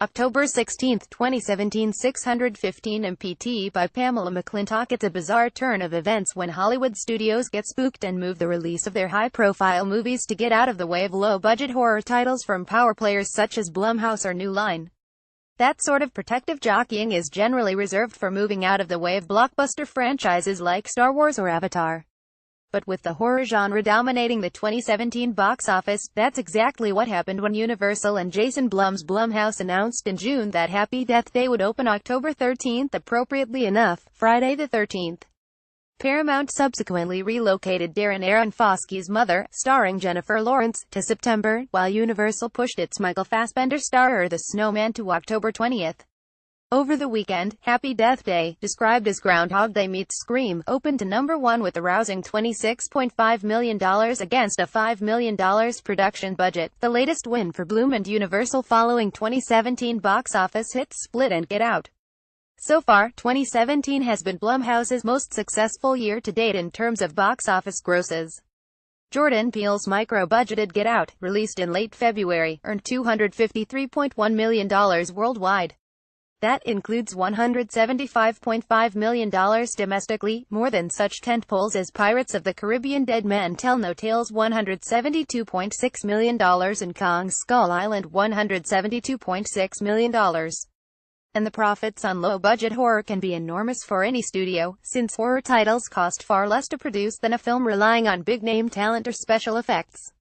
October 16, 2017. 615 MPT by Pamela McClintock It's a bizarre turn of events when Hollywood studios get spooked and move the release of their high-profile movies to get out of the way of low-budget horror titles from power players such as Blumhouse or New Line. That sort of protective jockeying is generally reserved for moving out of the way of blockbuster franchises like Star Wars or Avatar. But with the horror genre dominating the 2017 box office, that's exactly what happened when Universal and Jason Blum's Blumhouse announced in June that Happy Death Day would open October 13, appropriately enough, Friday the 13th. Paramount subsequently relocated Darren Aronofsky's Mother, starring Jennifer Lawrence, to September, while Universal pushed its Michael Fassbender starrer The Snowman to October 20th. Over the weekend, Happy Death Day, described as Groundhog Day meets Scream, opened to number 1 with a rousing $26.5 million against a $5 million production budget, the latest win for Blum and Universal following 2017 box office hits Split and Get Out. So far, 2017 has been Blumhouse's most successful year to date in terms of box office grosses. Jordan Peele's micro-budgeted Get Out, released in late February, earned $253.1 million worldwide. That includes $175.5 million domestically, more than such tentpoles as Pirates of the Caribbean Dead Men Tell No Tales $172.6 million and Kong Skull Island $172.6 million. And the profits on low-budget horror can be enormous for any studio, since horror titles cost far less to produce than a film relying on big-name talent or special effects.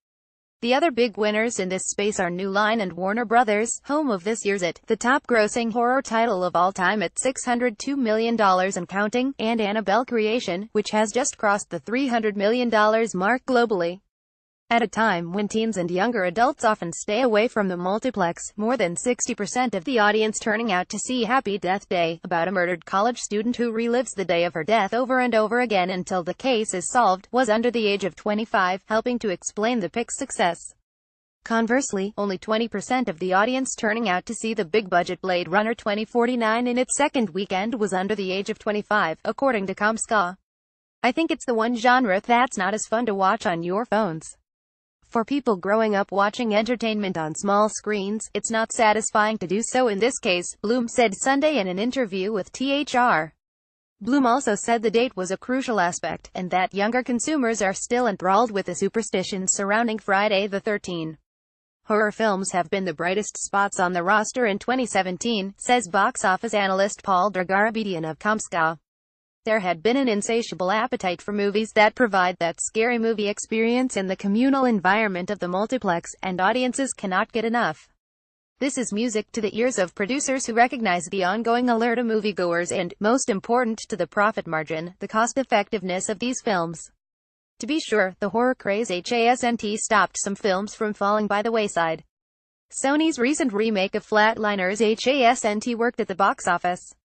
The other big winners in this space are New Line and Warner Brothers, home of this year's It, the top-grossing horror title of all time at $602 million and counting, and Annabelle Creation, which has just crossed the $300 million mark globally. At a time when teens and younger adults often stay away from the multiplex, more than 60% of the audience turning out to see Happy Death Day, about a murdered college student who relives the day of her death over and over again until the case is solved, was under the age of 25, helping to explain the pic's success. Conversely, only 20% of the audience turning out to see the big-budget Blade Runner 2049 in its second weekend was under the age of 25, according to ComScore. I think it's the one genre that's not as fun to watch on your phones. For people growing up watching entertainment on small screens, it's not satisfying to do so in this case, Blum said Sunday in an interview with THR. Blum also said the date was a crucial aspect, and that younger consumers are still enthralled with the superstitions surrounding Friday the 13th. Horror films have been the brightest spots on the roster in 2017, says box office analyst Paul Dergarabedian of ComScore. There had been an insatiable appetite for movies that provide that scary movie experience in the communal environment of the multiplex, and audiences cannot get enough. This is music to the ears of producers who recognize the ongoing allure to moviegoers and, most important to the profit margin, the cost-effectiveness of these films. To be sure, the horror craze hasn't stopped some films from falling by the wayside. Sony's recent remake of Flatliners hasn't worked at the box office.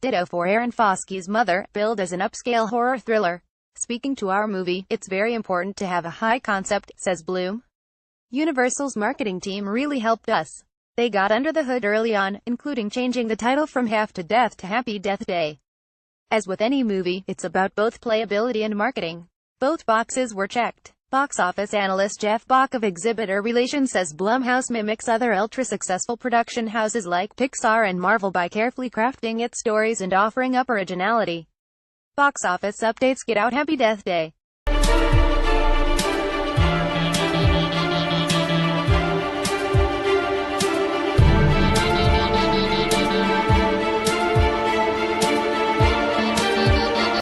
Ditto for Aronofsky's Mother, billed as an upscale horror thriller. Speaking to our movie, it's very important to have a high concept, says Blum. Universal's marketing team really helped us. They got under the hood early on, including changing the title from Half to Death to Happy Death Day. As with any movie, it's about both playability and marketing. Both boxes were checked. Box office analyst Jeff Bach of Exhibitor Relations says Blumhouse mimics other ultra-successful production houses like Pixar and Marvel by carefully crafting its stories and offering up originality. Box office updates. Get Out Happy Death Day.